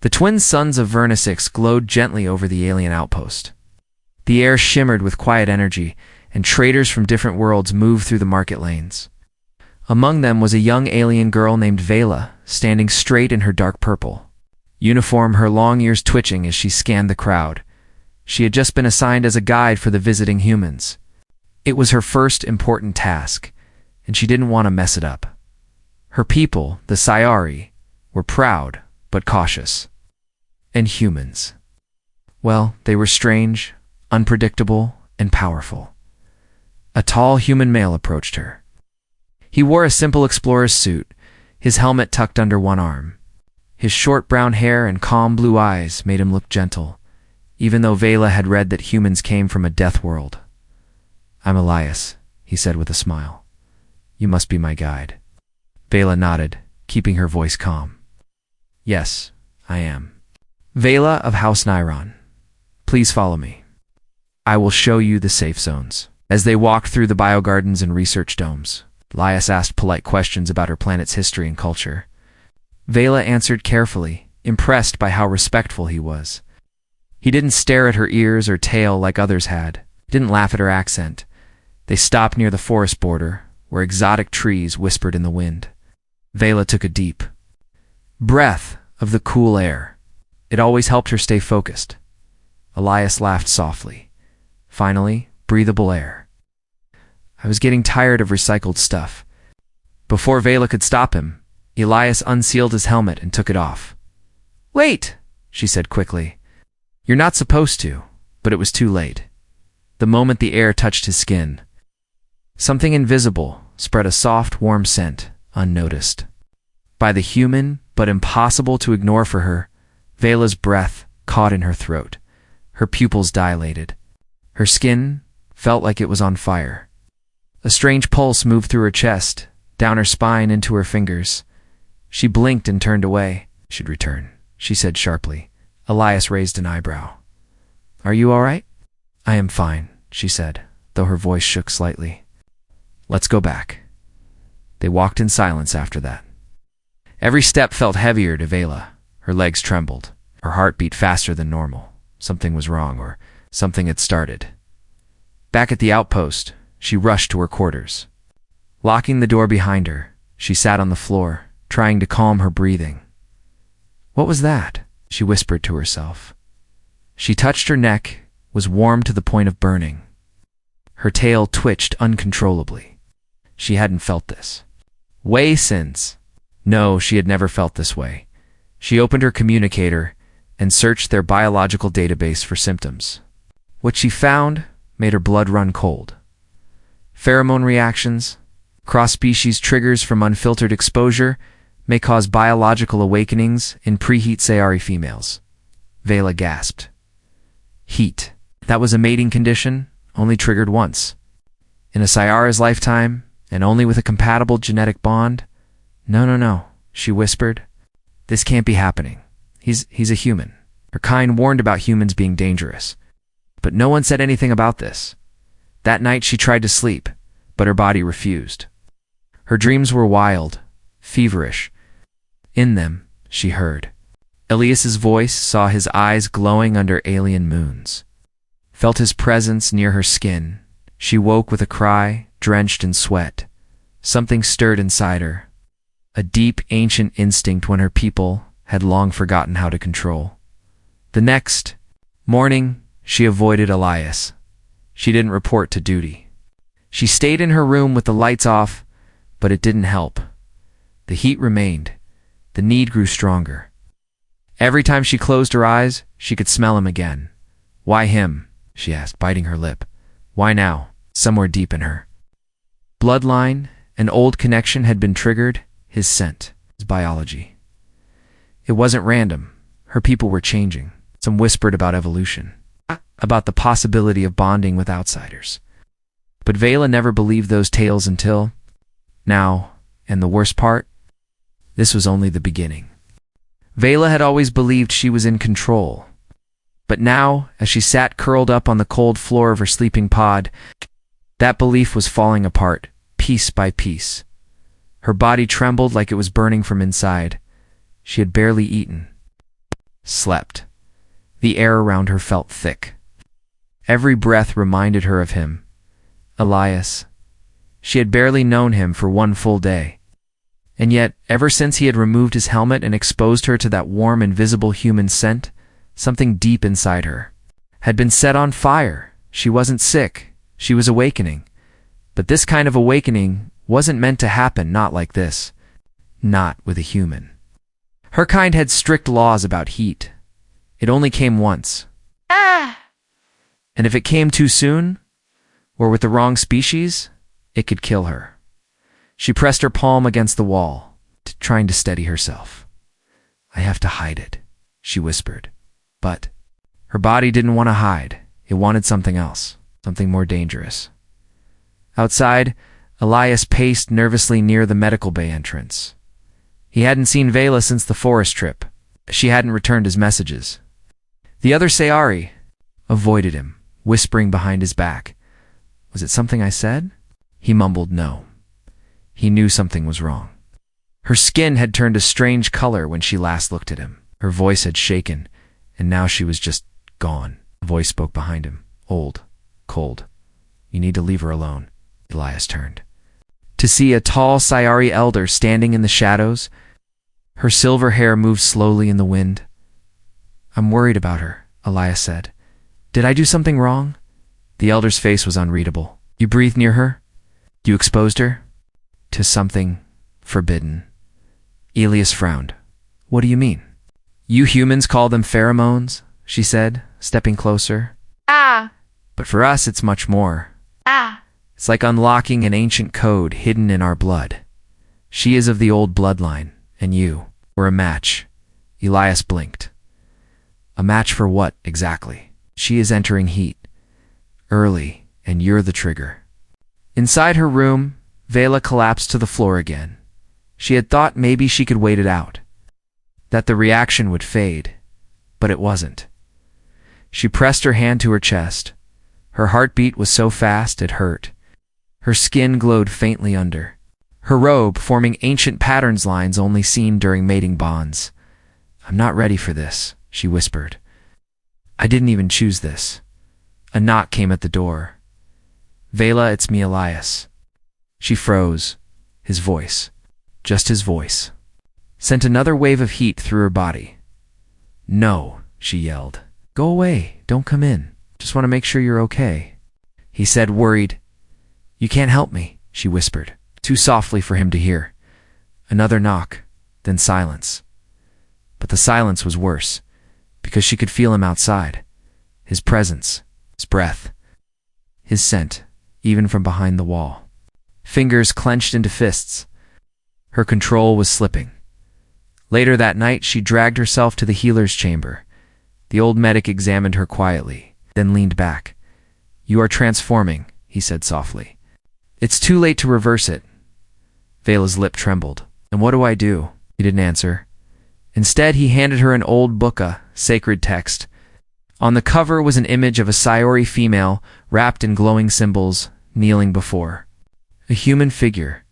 The twin suns of Vernissix glowed gently over the alien outpost. The air shimmered with quiet energy, and traders from different worlds moved through the market lanes. Among them was a young alien girl named Vela, standing straight in her dark purple uniform, her long ears twitching as she scanned the crowd. She had just been assigned as a guide for the visiting humans. It was her first important task, and she didn't want to mess it up. Her people, the scifi, were proud but cautious. And humans, well, they were strange, unpredictable, and powerful. A tall human male approached her. He wore a simple explorer's suit, his helmet tucked under one arm. His short brown hair and calm blue eyes made him look gentle, even though Vela had read that humans came from a death world. "I'm Elias," he said with a smile. "You must be my guide." Vela nodded, keeping her voice calm. "Yes, I am. Vela of House Niron. Please follow me. I will show you the safe zones." As they walked through the biogardens and research domes, Elias asked polite questions about her planet's history and culture. Vela answered carefully, impressed by how respectful he was. He didn't stare at her ears or tail like others had, didn't laugh at her accent. They stopped near the forest border, where exotic trees whispered in the wind. Vela took a deep breath of the cool air. It always helped her stay focused. Elias laughed softly. Finally, breathable air. "I was getting tired of recycled stuff." Before Vela could stop him, Elias unsealed his helmet and took it off. "Wait," she said quickly. "You're not supposed to," but it was too late. The moment the air touched his skin, something invisible spread a soft, warm scent, unnoticed. By the human, but impossible to ignore for her, Vela's breath caught in her throat. Her pupils dilated. Her skin felt like it was on fire. A strange pulse moved through her chest, down her spine into her fingers. She blinked and turned away. "Should return," she said sharply. Elias raised an eyebrow. "Are you all right?" "I am fine," she said, though her voice shook slightly. "Let's go back." They walked in silence after that. Every step felt heavier to Vela. Her legs trembled. Her heart beat faster than normal. Something was wrong, or something had started. Back at the outpost, she rushed to her quarters. Locking the door behind her, she sat on the floor, trying to calm her breathing. "What was that?" she whispered to herself. She touched her neck, was warm to the point of burning. Her tail twitched uncontrollably. She hadn't felt this way since. No, she had never felt this way. She opened her communicator and searched their biological database for symptoms. What she found made her blood run cold. Pheromone reactions, cross-species triggers from unfiltered exposure, may cause biological awakenings in preheat scifi females. Vela gasped. Heat. That was a mating condition, only triggered once. In a sciara's lifetime, and only with a compatible genetic bond? No, she whispered. "This can't be happening. He's a human." Her kind warned about humans being dangerous. But no one said anything about this. That night she tried to sleep, but her body refused. Her dreams were wild, feverish. In them, she heard Elias's voice, saw his eyes glowing under alien moons, felt his presence near her skin. She woke with a cry, drenched in sweat. Something stirred inside her, a deep, ancient instinct one her people had long forgotten how to control. The next morning, she avoided Elias. She didn't report to duty. She stayed in her room with the lights off, but it didn't help. The heat remained. The need grew stronger. Every time she closed her eyes, she could smell him again. "Why him?" she asked, biting her lip. "Why now?" Somewhere deep in her bloodline, an old connection had been triggered, his scent, his biology. It wasn't random. Her people were changing. Some whispered about evolution, about the possibility of bonding with outsiders. But Vela never believed those tales until now, and the worst part? This was only the beginning. Vela had always believed she was in control. But now, as she sat curled up on the cold floor of her sleeping pod, that belief was falling apart, piece by piece. Her body trembled like it was burning from inside. She had barely eaten. slept. The air around her felt thick. Every breath reminded her of him, Elias. She had barely known him for one full day. And yet, ever since he had removed his helmet and exposed her to that warm, invisible human scent, something deep inside her had been set on fire. She wasn't sick. She was awakening. But this kind of awakening wasn't meant to happen, not like this. Not with a human. Her kind had strict laws about heat. It only came once. And if it came too soon, or with the wrong species, it could kill her. She pressed her palm against the wall, trying to steady herself. I have to hide it, she whispered. But her body didn't want to hide. It wanted something else, something more dangerous. Outside, Elias paced nervously near the medical bay entrance. He hadn't seen Vela since the forest trip. She hadn't returned his messages. The other Sayari avoided him, whispering behind his back. Was it something I said? He mumbled no. He knew something was wrong. Her skin had turned a strange color when she last looked at him. Her voice had shaken, and now she was just gone. A voice spoke behind him, old, cold. You need to leave her alone. Elias turned to see a tall Sayari elder standing in the shadows. Her silver hair moved slowly in the wind. I'm worried about her, Elias said. Did I do something wrong? The elder's face was unreadable. You breathed near her? You exposed her? To something forbidden. Elias frowned. What do you mean? You humans call them pheromones, she said, stepping closer. But for us it's much more. It's like unlocking an ancient code hidden in our blood. She is of the old bloodline, and you were a match. Elias blinked. A match for what, exactly? She is entering heat. Early, and you're the trigger. Inside her room, Vela collapsed to the floor again. She had thought maybe she could wait it out, that the reaction would fade, but it wasn't. She pressed her hand to her chest. Her heartbeat was so fast it hurt. Her skin glowed faintly under her robe, forming ancient patterns lines only seen during mating bonds. I'm not ready for this, she whispered. I didn't even choose this. A knock came at the door. Vela, it's me, Elias. She froze. His voice, just his voice, sent another wave of heat through her body. No, she yelled. Go away, don't come in. Just want to make sure you're okay. He said, worried. You can't help me, she whispered, too softly for him to hear. Another knock, then silence. But the silence was worse, because she could feel him outside. His presence, his breath, his scent, even from behind the wall. Fingers clenched into fists. Her control was slipping. Later that night, she dragged herself to the healer's chamber. The old medic examined her quietly, then leaned back. You are transforming, he said softly. It's too late to reverse it. Vela's lip trembled. And what do I do? He didn't answer. Instead, he handed her an old book, a sacred text. On the cover was an image of a Sayori female wrapped in glowing symbols, kneeling before a human figure.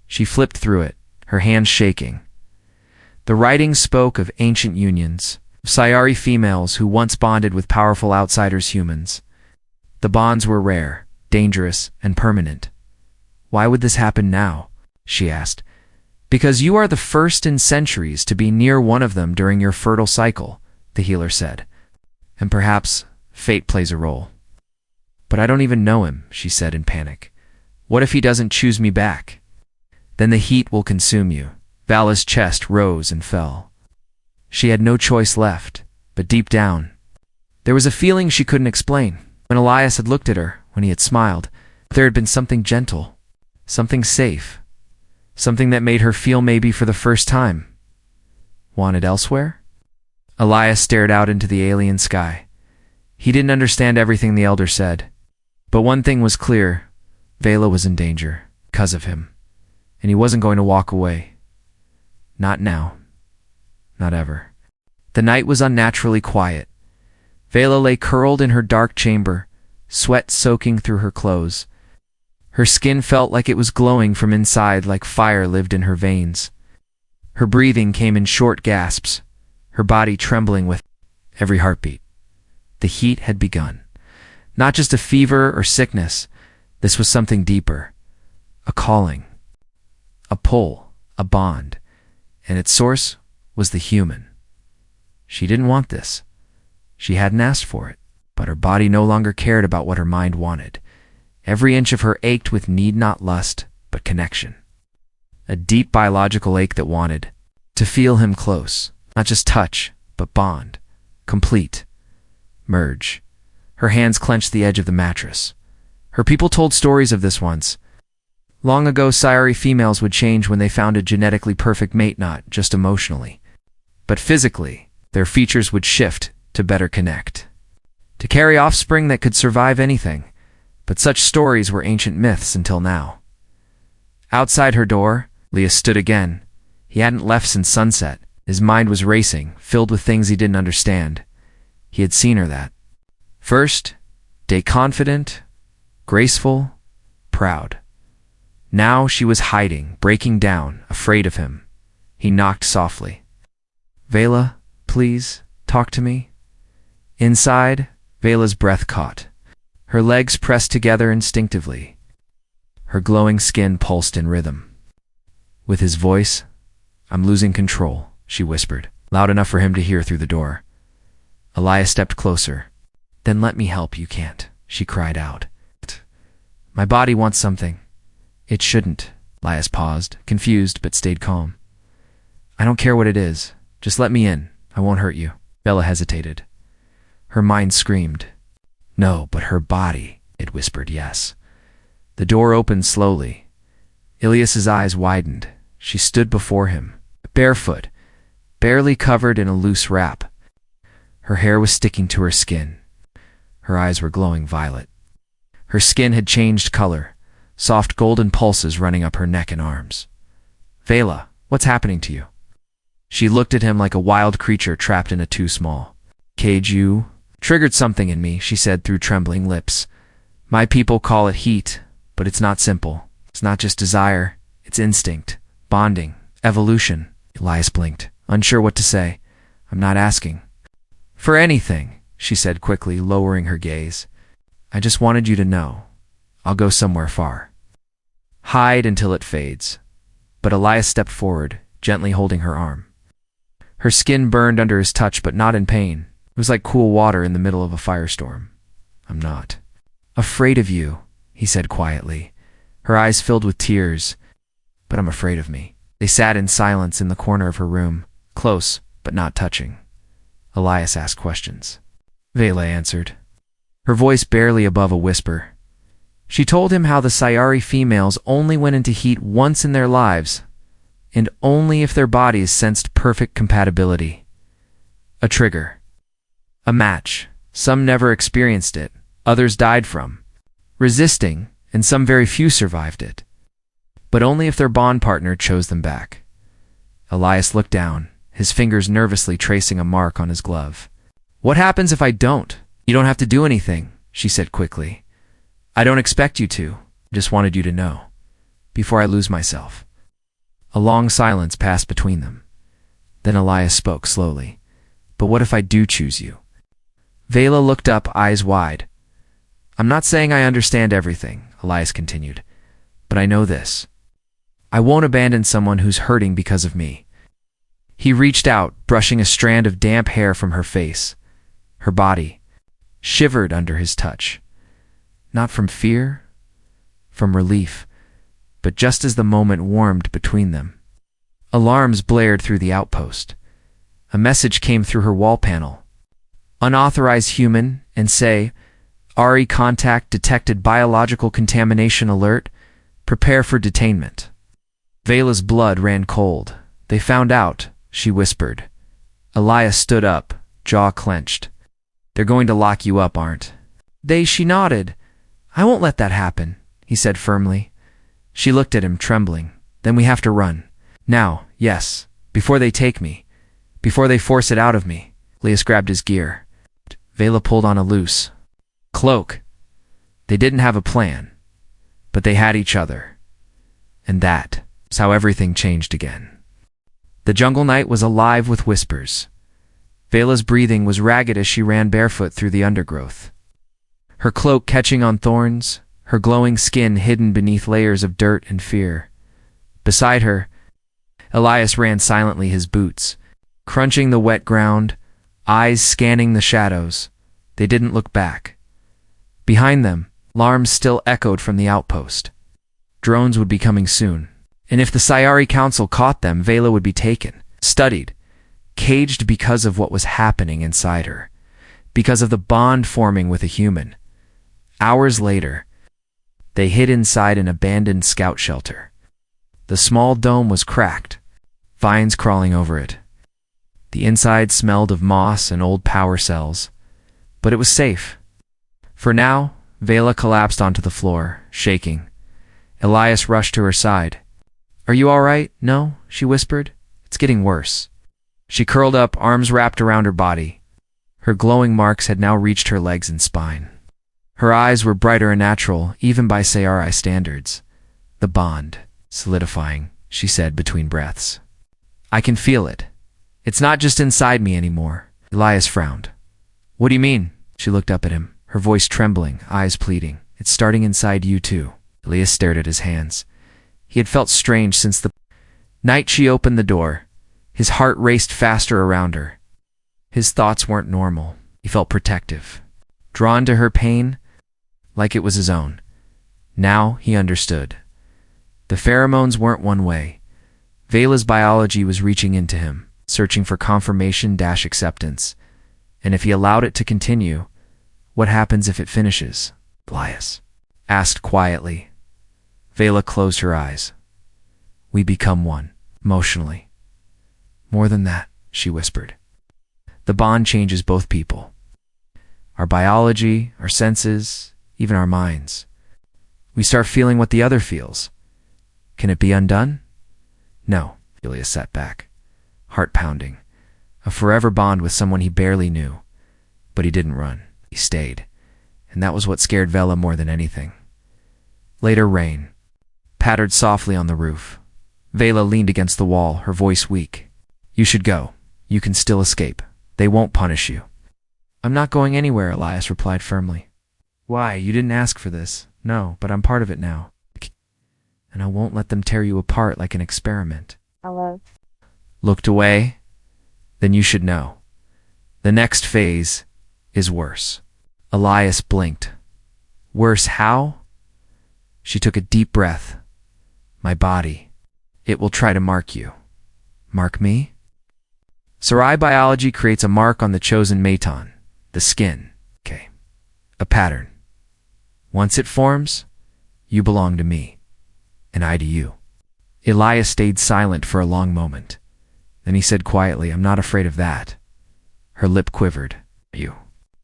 She flipped through it, her hands shaking. The writing spoke of ancient unions, of Sayari females who once bonded with powerful outsiders humans. The bonds were rare, dangerous, and permanent. Why would this happen now? She asked. Because you are the first in centuries to be near one of them during your fertile cycle, the healer said. And perhaps fate plays a role. But I don't even know him, she said in panic. What if he doesn't choose me back? Then the heat will consume you. Vala's chest rose and fell. She had no choice left, but deep down, there was a feeling she couldn't explain. When Elias had looked at her, when he had smiled, there had been something gentle, something safe, something that made her feel maybe for the first time wanted elsewhere? Elias stared out into the alien sky. He didn't understand everything the elder said, but one thing was clear. Vela was in danger, because of him, and he wasn't going to walk away. Not now. Not ever. The night was unnaturally quiet. Vela lay curled in her dark chamber, sweat soaking through her clothes. Her skin felt like it was glowing from inside, like fire lived in her veins. Her breathing came in short gasps, her body trembling with every heartbeat. The heat had begun. Not just a fever or sickness, this was something deeper. A calling. A pull. A bond. And its source was the human. She didn't want this. She hadn't asked for it, but her body no longer cared about what her mind wanted. Every inch of her ached with need not lust, but connection. A deep biological ache that wanted to feel him close, not just touch, but bond, complete, merge. Her hands clenched the edge of the mattress. Her people told stories of this once. Long ago, sci-fi females would change when they found a genetically perfect mate, not just emotionally, but physically. Their features would shift to better connect, to carry offspring that could survive anything. But such stories were ancient myths until now. Outside her door, Leah stood again. He hadn't left since sunset. His mind was racing, filled with things he didn't understand. He had seen her that first day, confident, graceful, proud. Now she was hiding, breaking down, afraid of him. He knocked softly. "Vela, please, talk to me." Inside, Vela's breath caught. Her legs pressed together instinctively. Her glowing skin pulsed in rhythm. With his voice, "I'm losing control," she whispered, loud enough for him to hear through the door. Elias stepped closer. "Then let me help. You can't," she cried out. "My body wants something." "It shouldn't." Elias paused, confused but stayed calm. "I don't care what it is. Just let me in. I won't hurt you." Vela hesitated. Her mind screamed. No, but her body, it whispered yes. The door opened slowly. Ilias's eyes widened. She stood before him, barefoot, barely covered in a loose wrap. Her hair was sticking to her skin. Her eyes were glowing violet. Her skin had changed color, soft golden pulses running up her neck and arms. "Vela, what's happening to you?" She looked at him like a wild creature trapped in a too small cage. "You triggered something in me," she said through trembling lips. "My people call it heat, but it's not simple. It's not just desire. It's instinct, bonding, evolution." Elias blinked, unsure what to say. "I'm not asking for anything," she said quickly, lowering her gaze. "I just wanted you to know. I'll go somewhere far. Hide until it fades." But Elias stepped forward, gently holding her arm. Her skin burned under his touch, but not in pain. It was like cool water in the middle of a firestorm. "I'm not afraid of you," he said quietly, her eyes filled with tears. "But I'm afraid of me." They sat in silence in the corner of her room, close but not touching. Elias asked questions. Vela answered, her voice barely above a whisper. She told him how the sci-fi females only went into heat once in their lives, and only if their bodies sensed perfect compatibility. A trigger. A match. Some never experienced it, others died from resisting, and some very few survived it. But only if their bond partner chose them back. Elias looked down, his fingers nervously tracing a mark on his glove. "What happens if I don't?" "You don't have to do anything," she said quickly. "I don't expect you to. Just wanted you to know. Before I lose myself." A long silence passed between them. Then Elias spoke slowly. "But what if I do choose you?" Vela looked up, eyes wide. "I'm not saying I understand everything," Elias continued, "but I know this. I won't abandon someone who's hurting because of me." He reached out, brushing a strand of damp hair from her face. Her body shivered under his touch. Not from fear, from relief, but just as the moment warmed between them. Alarms blared through the outpost. A message came through her wall panel. "Unauthorized human," and say, "RE contact detected, biological contamination alert. Prepare for detainment." Vela's blood ran cold. "They found out," she whispered. Elias stood up, jaw clenched. "They're going to lock you up, aren't they?" She nodded. "I won't let that happen," he said firmly. She looked at him, trembling. "Then we have to run. Now, yes, before they take me. Before they force it out of me." Elias grabbed his gear. Vela pulled on a loose cloak. They didn't have a plan, but they had each other. And that was how everything changed again. The jungle night was alive with whispers. Vela's breathing was ragged as she ran barefoot through the undergrowth. Her cloak catching on thorns, her glowing skin hidden beneath layers of dirt and fear. Beside her, Elias ran silently, his boots crunching the wet ground, eyes scanning the shadows. They didn't look back. Behind them, alarms still echoed from the outpost. Drones would be coming soon, and if the Sci-Fi Council caught them, Vela would be taken, studied, caged because of what was happening inside her, because of the bond forming with a human. Hours later, they hid inside an abandoned scout shelter. The small dome was cracked, vines crawling over it. The inside smelled of moss and old power cells, but it was safe. For now, Vela collapsed onto the floor, shaking. Elias rushed to her side. "Are you all right?" "No," she whispered. "It's getting worse." She curled up, arms wrapped around her body. Her glowing marks had now reached her legs and spine. Her eyes were brighter and natural, even by Sci-Fi standards. "The bond, solidifying," she said between breaths. "I can feel it. It's not just inside me anymore." Elias frowned. "What do you mean?" She looked up at him, her voice trembling, eyes pleading. "It's starting inside you too." Elias stared at his hands. He had felt strange since the night she opened the door. His heart raced faster around her. His thoughts weren't normal. He felt protective, drawn to her pain, like it was his own. Now he understood. The pheromones weren't one way. Vela's biology was reaching into him, searching for confirmation-acceptance. And if he allowed it to continue, what happens if it finishes? Elias asked quietly. Vela closed her eyes. "We become one, emotionally." "More than that," she whispered. "The bond changes both people. Our biology, our senses, even our minds. We start feeling what the other feels. Can it be undone?" "No," Elias sat back, heart pounding. A forever bond with someone he barely knew. But he didn't run. He stayed. And that was what scared Vela more than anything. Later, rain pattered softly on the roof. Vela leaned against the wall, her voice weak. "You should go. You can still escape. They won't punish you." "I'm not going anywhere," Elias replied firmly. "Why? You didn't ask for this." "No, but I'm part of it now. And I won't let them tear you apart like an experiment." Hello. Looked away. "Then you should know. The next phase is worse." Elias blinked. "Worse how?" She took a deep breath. "My body. It will try to mark you." "Mark me?" Sci-Fi biology creates a mark on the chosen maton, the skin. Okay. A pattern. Once it forms, you belong to me, and I to you. Elias stayed silent for a long moment. Then he said quietly, "I'm not afraid of that." Her lip quivered. "You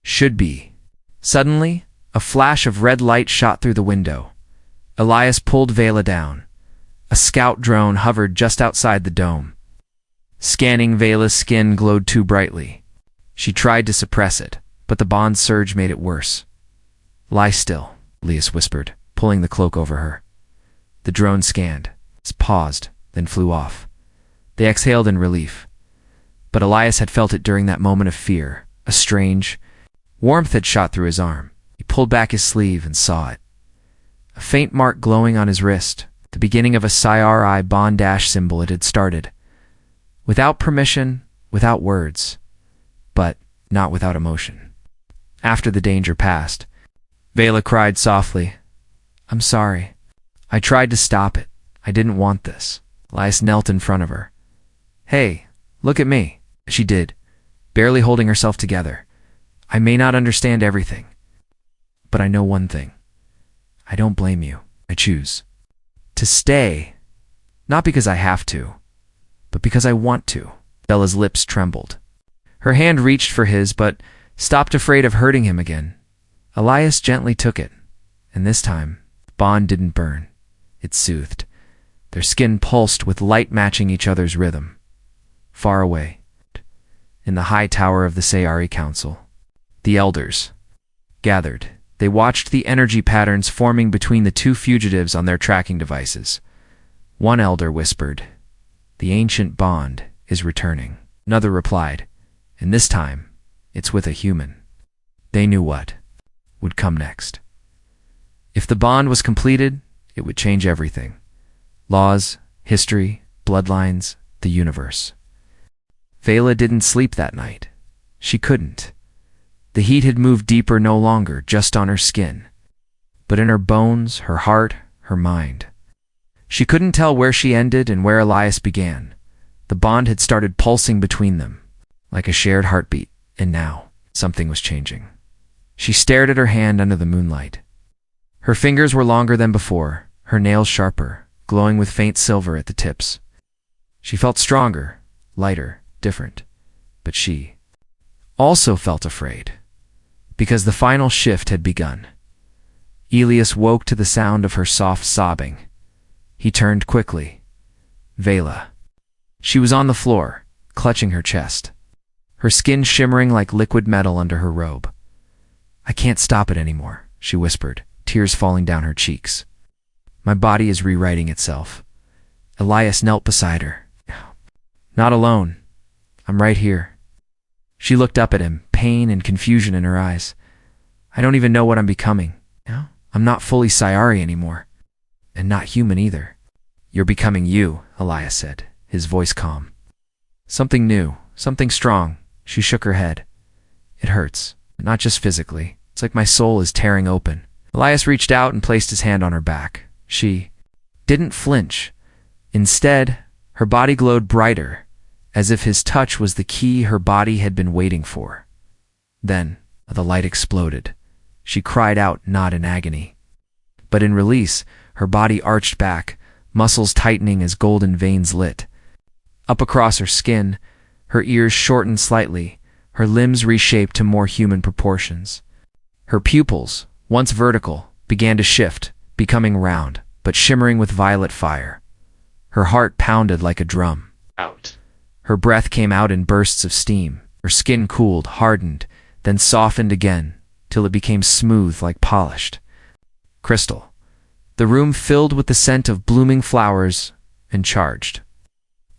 should be." Suddenly, a flash of red light shot through the window. Elias pulled Vela down. A scout drone hovered just outside the dome. Scanning Vela's skin glowed too brightly. She tried to suppress it, but the bond surge made it worse. "Lie still," Elias whispered, pulling the cloak over her. The drone scanned, paused, then flew off. They exhaled in relief. But Elias had felt it during that moment of fear. A strange warmth had shot through his arm. He pulled back his sleeve and saw it. A faint mark glowing on his wrist, the beginning of a Sci-Fi bond dash symbol. It had started. Without permission, without words, but not without emotion. After the danger passed, Vela cried softly, "I'm sorry. I tried to stop it. I didn't want this." Elias knelt in front of her. "Hey, look at me." She did, barely holding herself together. "I may not understand everything, but I know one thing. I don't blame you. I choose to stay, not because I have to, but because I want to." Bella's lips trembled. Her hand reached for his, but stopped, afraid of hurting him again. Elias gently took it, and this time, the bond didn't burn. It soothed. Their skin pulsed with light matching each other's rhythm. Far away, in the high tower of the Sci-Fi Council, the elders gathered. They watched the energy patterns forming between the two fugitives on their tracking devices. One elder whispered, "The ancient bond is returning." Another replied, And this time, it's with a human. They knew what would come next. If the bond was completed, it would change everything. Laws, history, bloodlines, the universe. Vela didn't sleep that night. She couldn't. The heat had moved deeper no longer just on her skin, but in her bones, her heart, her mind. She couldn't tell where she ended and where Elias began. The bond had started pulsing between them, like a shared heartbeat, and now something was changing. She stared at her hand under the moonlight. Her fingers were longer than before, her nails sharper, glowing with faint silver at the tips. She felt stronger, lighter, different. But she also felt afraid, because the final shift had begun. Elias woke to the sound of her soft sobbing. He turned quickly. Vela. She was on the floor, clutching her chest, her skin shimmering like liquid metal under her robe. "I can't stop it anymore," she whispered, tears falling down her cheeks. "My body is rewriting itself." Elias knelt beside her. "Not alone. I'm right here." She looked up at him, pain and confusion in her eyes. "I don't even know what I'm becoming. I'm not fully Scifi anymore. And not human either." "You're becoming you," Elias said, his voice calm. "Something new, something strong." She shook her head. "It hurts, not just physically. It's like my soul is tearing open." Elias reached out and placed his hand on her back. She didn't flinch. Instead, her body glowed brighter, as if his touch was the key her body had been waiting for. Then, the light exploded. She cried out, not in agony, but in release. Her body arched back, muscles tightening as golden veins lit. Up across her skin, her ears shortened slightly, her limbs reshaped to more human proportions. Her pupils, once vertical, began to shift, becoming round, but shimmering with violet fire. Her heart pounded like a drum. Out. Her breath came out in bursts of steam. Her skin cooled, hardened, then softened again, till it became smooth like polished crystal. The room filled with the scent of blooming flowers and charged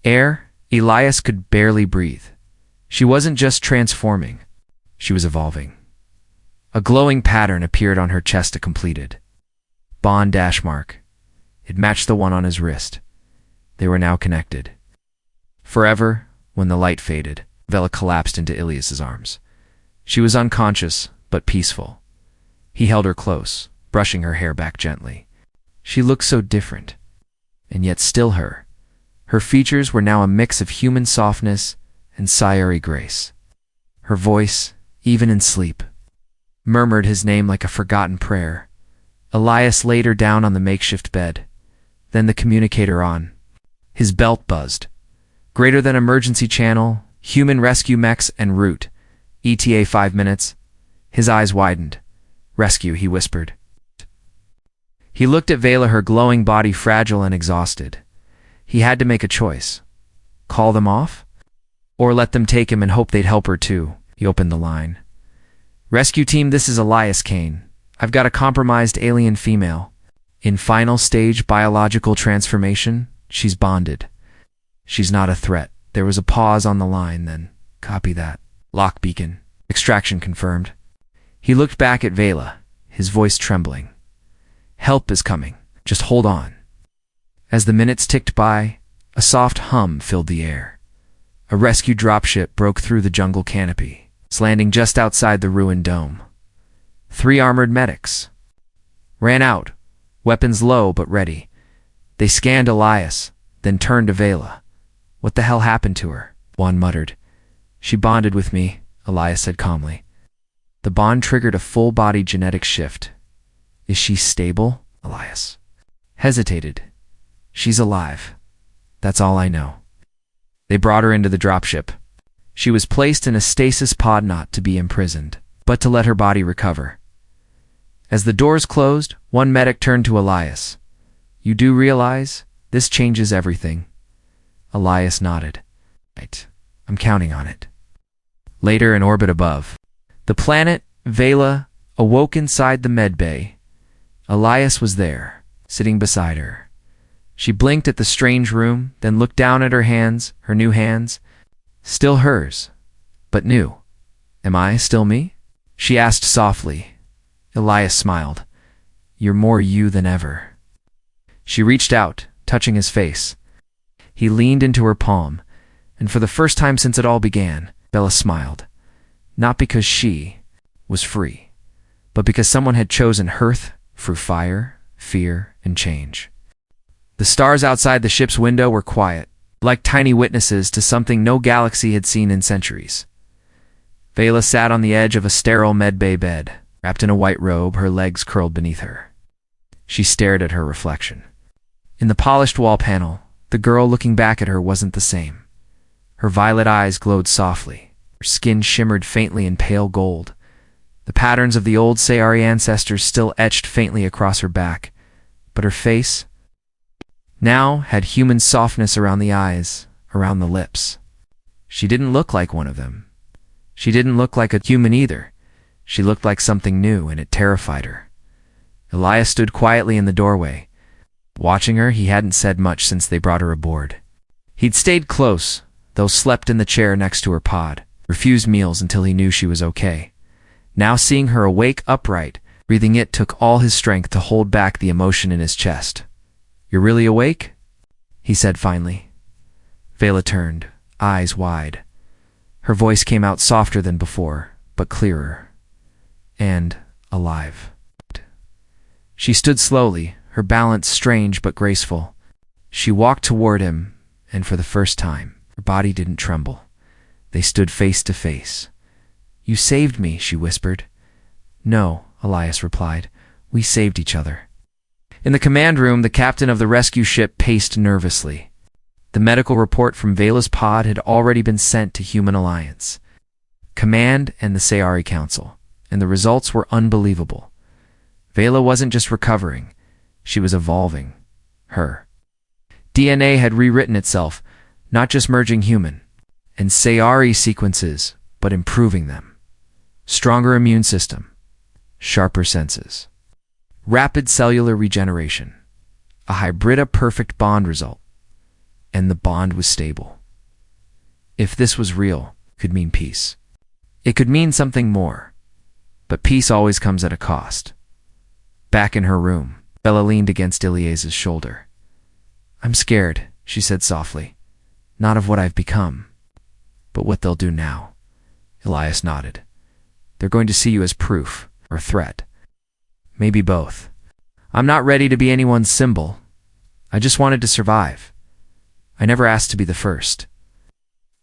air. Elias could barely breathe. She wasn't just transforming, she was evolving. A glowing pattern appeared on her chest, a completed bond dash mark. It matched the one on his wrist. They were now connected. Forever. When the light faded, Vela collapsed into Elias's arms. She was unconscious, but peaceful. He held her close, brushing her hair back gently. She looked so different, and yet still her. Her features were now a mix of human softness and Scifi grace. Her voice, even in sleep, murmured his name like a forgotten prayer. Elias laid her down on the makeshift bed, then the communicator on. His belt buzzed. Greater than emergency channel, human rescue mechs en route. ETA 5 minutes. His eyes widened. "Rescue," he whispered. He looked at Vela, her glowing body fragile and exhausted. He had to make a choice. Call them off? Or let them take him and hope they'd help her too. He opened the line. "Rescue team, this is Elias Kane. I've got a compromised alien female. In final stage biological transformation, she's bonded. She's not a threat." There was a pause on the line, then, "Copy that. Lock beacon. Extraction confirmed." He looked back at Vela, his voice trembling. "Help is coming. Just hold on." As the minutes ticked by, a soft hum filled the air. A rescue dropship broke through the jungle canopy, landing just outside the ruined dome. 3 armored medics ran out, weapons low but ready. They scanned Elias, then turned to Vela. "What the hell happened to her?" one muttered. "She bonded with me," Elias said calmly. "The bond triggered a full-body genetic shift." "Is she stable?" Elias hesitated. "She's alive. That's all I know." They brought her into the dropship. She was placed in a stasis pod, not to be imprisoned, but to let her body recover. As the doors closed, one medic turned to Elias. "You do realize this changes everything?" Elias nodded. "Right. I'm counting on it." Later, in orbit above the planet, Vela awoke inside the medbay. Elias was there, sitting beside her. She blinked at the strange room, then looked down at her hands, her new hands, still hers, but new. Am I still me? She asked softly. Elias smiled. You're more you than ever. She reached out, touching his face. He leaned into her palm, and for the first time since it all began, Bella smiled. Not because she was free, but because someone had chosen hearth through fire, fear, and change. The stars outside the ship's window were quiet, like tiny witnesses to something no galaxy had seen in centuries. Vela sat on the edge of a sterile medbay bed, wrapped in a white robe, her legs curled beneath her. She stared at her reflection. In the polished wall panel, the girl looking back at her wasn't the same. Her violet eyes glowed softly. Her skin shimmered faintly in pale gold. The patterns of the old Sayari ancestors still etched faintly across her back, but her face now had human softness around the eyes, around the lips. She didn't look like one of them. She didn't look like a human either. She looked like something new, and it terrified her. Elias stood quietly in the doorway. Watching her, he hadn't said much since they brought her aboard. He'd stayed close, though slept in the chair next to her pod, refused meals until he knew she was okay. Now seeing her awake upright, breathing, it took all his strength to hold back the emotion in his chest. You're really awake? He said finally. Vela turned, eyes wide. Her voice came out softer than before, but clearer. And alive. She stood slowly, her balance strange but graceful. She walked toward him, and for the first time, her body didn't tremble. They stood face to face. You saved me, she whispered. No, Elias replied. We saved each other. In the command room, the captain of the rescue ship paced nervously. The medical report from Vela's pod had already been sent to Human Alliance, Command, and the Sayari Council, and the results were unbelievable. Vela wasn't just recovering, she was evolving. Her DNA had rewritten itself, not just merging human and Sayari sequences, but improving them. Stronger immune system, sharper senses, rapid cellular regeneration, a hybrida perfect bond result, and the bond was stable. If this was real, it could mean peace. It could mean something more, but peace always comes at a cost. Back in her room, Bella leaned against Elias's shoulder. I'm scared, she said softly. Not of what I've become, but what they'll do now. Elias nodded. They're going to see you as proof or threat. Maybe both. I'm not ready to be anyone's symbol. I just wanted to survive. I never asked to be the first.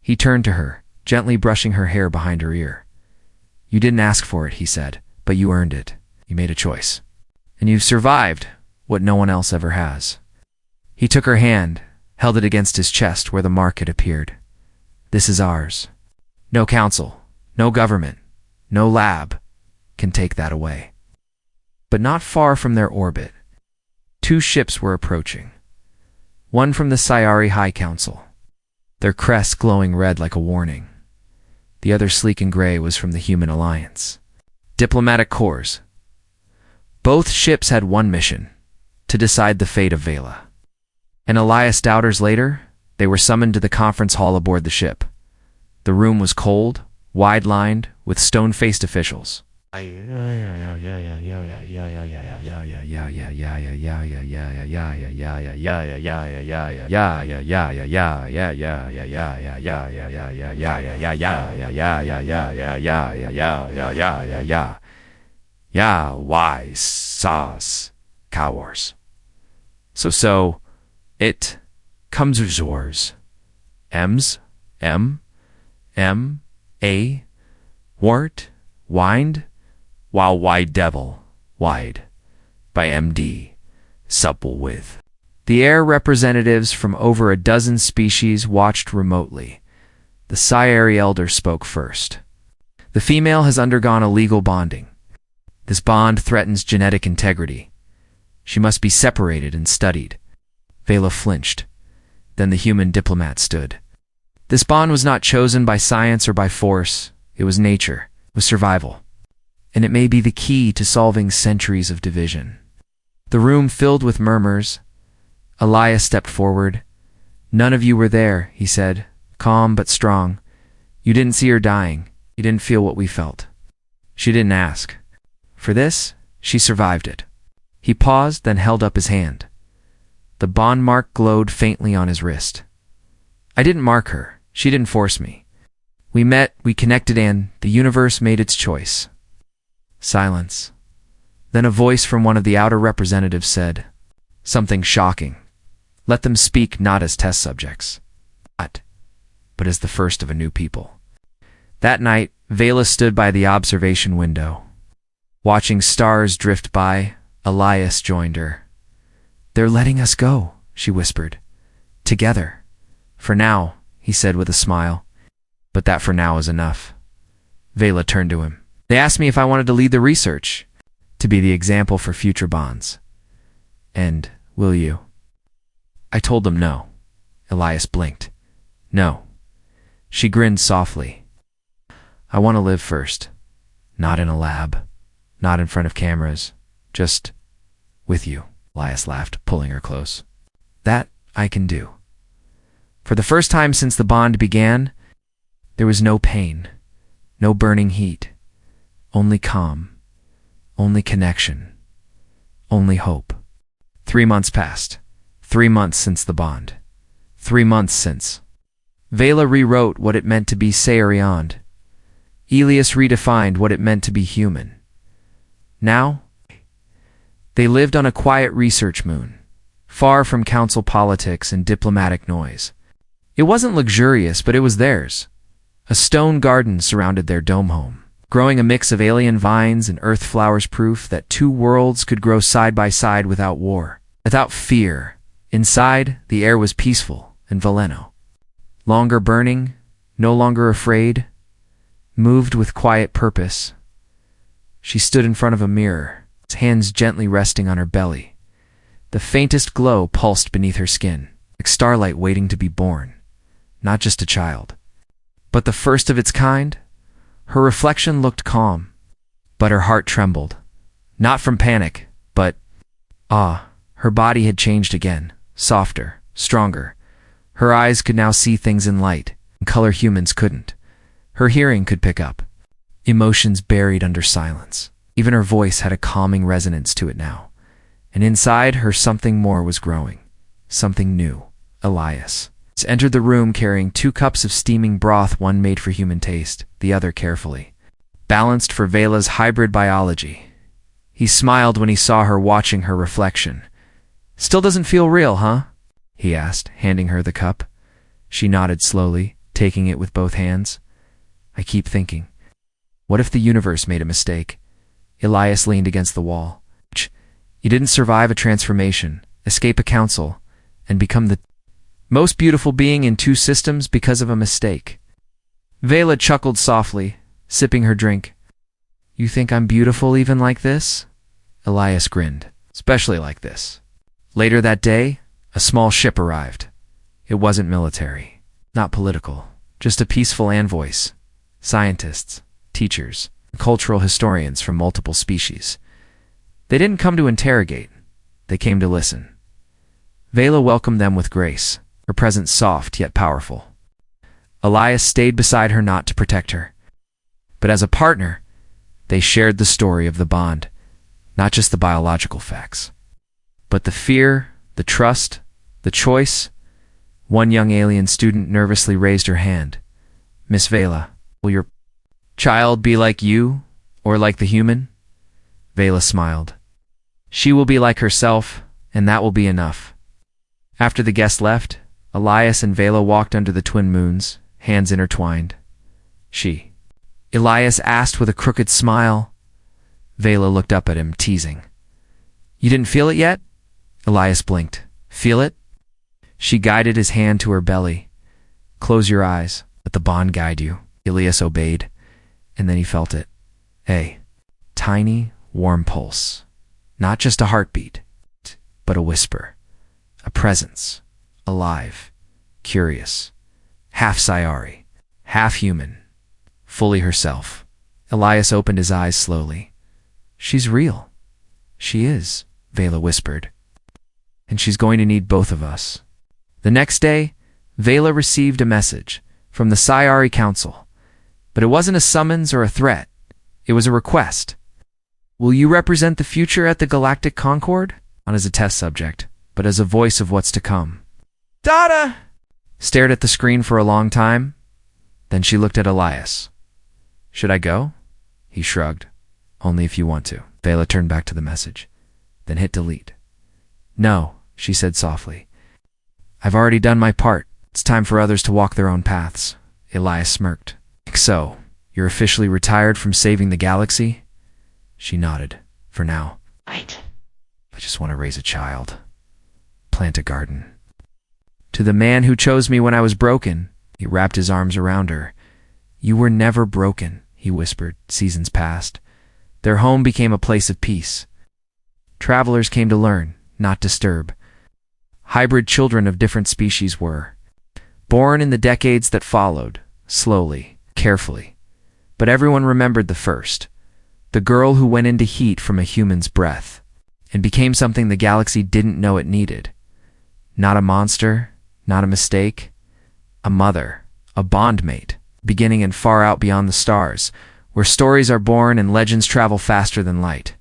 He turned to her, gently brushing her hair behind her ear. You didn't ask for it, he said, but you earned it. You made a choice. And you've survived what no one else ever has. He took her hand, held it against his chest where the mark had appeared. This is ours. No council, no government, no lab can take that away. But not far from their orbit, two ships were approaching. One from the Sayari High Council, their crests glowing red like a warning. The other sleek and gray was from the Human Alliance. Diplomatic corps. Both ships had one mission, to decide the fate of Vela. And Elias doubters later, they were summoned to the conference hall aboard the ship. The room was cold, wide-lined, with stone-faced officials. Why, sauce, cowards. So, it comes yours. M's, M, A, wart, wind, while wide devil, wide, by MD, supple with. The air representatives from over a dozen species watched remotely. The Sayari elder spoke first. The female has undergone a legal bonding. This bond threatens genetic integrity. She must be separated and studied. Vela flinched. Then the human diplomat stood. This bond was not chosen by science or by force. It was nature, it was survival. And it may be the key to solving centuries of division. The room filled with murmurs. Elias stepped forward. None of you were there, he said, calm but strong. You didn't see her dying. You didn't feel what we felt. She didn't ask. For this, she survived it. He paused, then held up his hand. The bond mark glowed faintly on his wrist. I didn't mark her. She didn't force me. We met, we connected, and the universe made its choice. Silence. Then a voice from one of the outer representatives said, something shocking. Let them speak not as test subjects, but as the first of a new people. That night, Vela stood by the observation window. Watching stars drift by, Elias joined her. They're letting us go, she whispered. Together. For now, he said with a smile. But that for now is enough. Vela turned to him. They asked me if I wanted to lead the research, to be the example for future bonds. And will you? I told them no. Elias blinked. No. She grinned softly. I want to live first. Not in a lab. Not in front of cameras. Just with you. Elias laughed, pulling her close. That I can do. For the first time since the bond began, there was no pain, no burning heat, only calm, only connection, only hope. 3 months passed. 3 months since the bond. 3 months since. Vela rewrote what it meant to be Sauriond. Elias redefined what it meant to be human. Now, they lived on a quiet research moon, far from council politics and diplomatic noise. It wasn't luxurious, but it was theirs. A stone garden surrounded their dome home, growing a mix of alien vines and earth flowers, proof that two worlds could grow side by side without war, without fear. Inside, the air was peaceful and Veleno. Longer burning, no longer afraid, moved with quiet purpose. She stood in front of a mirror, his hands gently resting on her belly. The faintest glow pulsed beneath her skin, like starlight waiting to be born. Not just a child, but the first of its kind. Her reflection looked calm, but her heart trembled. Not from panic, but awe. Her body had changed again, softer, stronger. Her eyes could now see things in light, in color humans couldn't. Her hearing could pick up emotions buried under silence. Even her voice had a calming resonance to it now. And inside her, something more was growing. Something new. Elias entered the room carrying 2 cups of steaming broth, one made for human taste, the other carefully balanced for Vela's hybrid biology. He smiled when he saw her watching her reflection. Still doesn't feel real, huh? He asked, handing her the cup. She nodded slowly, taking it with both hands. I keep thinking, what if the universe made a mistake? Elias leaned against the wall. You didn't survive a transformation, escape a council, and become the most beautiful being in 2 systems because of a mistake. Vela chuckled softly, sipping her drink. You think I'm beautiful even like this? Elias grinned. Especially like this. Later that day, a small ship arrived. It wasn't military, not political, just a peaceful envoys. Scientists, teachers, and cultural historians from multiple species. They didn't come to interrogate. They came to listen. Vela welcomed them with grace, her presence soft yet powerful. Elias stayed beside her, not to protect her, but as a partner. They shared the story of the bond, not just the biological facts, but the fear, the trust, the choice. One young alien student nervously raised her hand. Miss Vela, will your child be like you, or like the human? Vela smiled. She will be like herself, and that will be enough. After the guest left, Elias and Vela walked under the twin moons, hands intertwined. Elias asked with a crooked smile. Vela looked up at him, teasing. You didn't feel it yet? Elias blinked. Feel it? She guided his hand to her belly. Close your eyes, let the bond guide you. Elias obeyed, and then he felt it. A tiny, warm pulse. Not just a heartbeat, but a whisper. A presence. Alive. Curious. Half Sayari. Half human. Fully herself. Elias opened his eyes slowly. She's real. She is, Vela whispered. And she's going to need both of us. The next day, Vela received a message from the Sayari Council. But it wasn't a summons or a threat. It was a request. Will you represent the future at the Galactic Concord? Not as a test subject, but as a voice of what's to come. Dada! Stared at the screen for a long time. Then she looked at Elias. Should I go? He shrugged. Only if you want to. Vela turned back to the message, then hit delete. No, she said softly. I've already done my part. It's time for others to walk their own paths. Elias smirked. So, you're officially retired from saving the galaxy? She nodded. For now. Right. I just want to raise a child. Plant a garden. To the man who chose me when I was broken, he wrapped his arms around her. You were never broken, he whispered. Seasons passed. Their home became a place of peace. Travelers came to learn, not disturb. Hybrid children of different species were born in the decades that followed, slowly, carefully. But everyone remembered the first, the girl who went into heat from a human's breath and became something the galaxy didn't know it needed. Not a monster, not a mistake, a mother, a bondmate, beginning and far out beyond the stars, where stories are born and legends travel faster than light.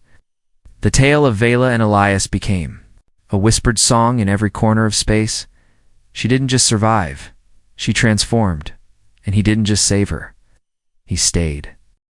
The tale of Vela and Elias became a whispered song in every corner of space. She didn't just survive, she transformed, and he didn't just save her. He stayed.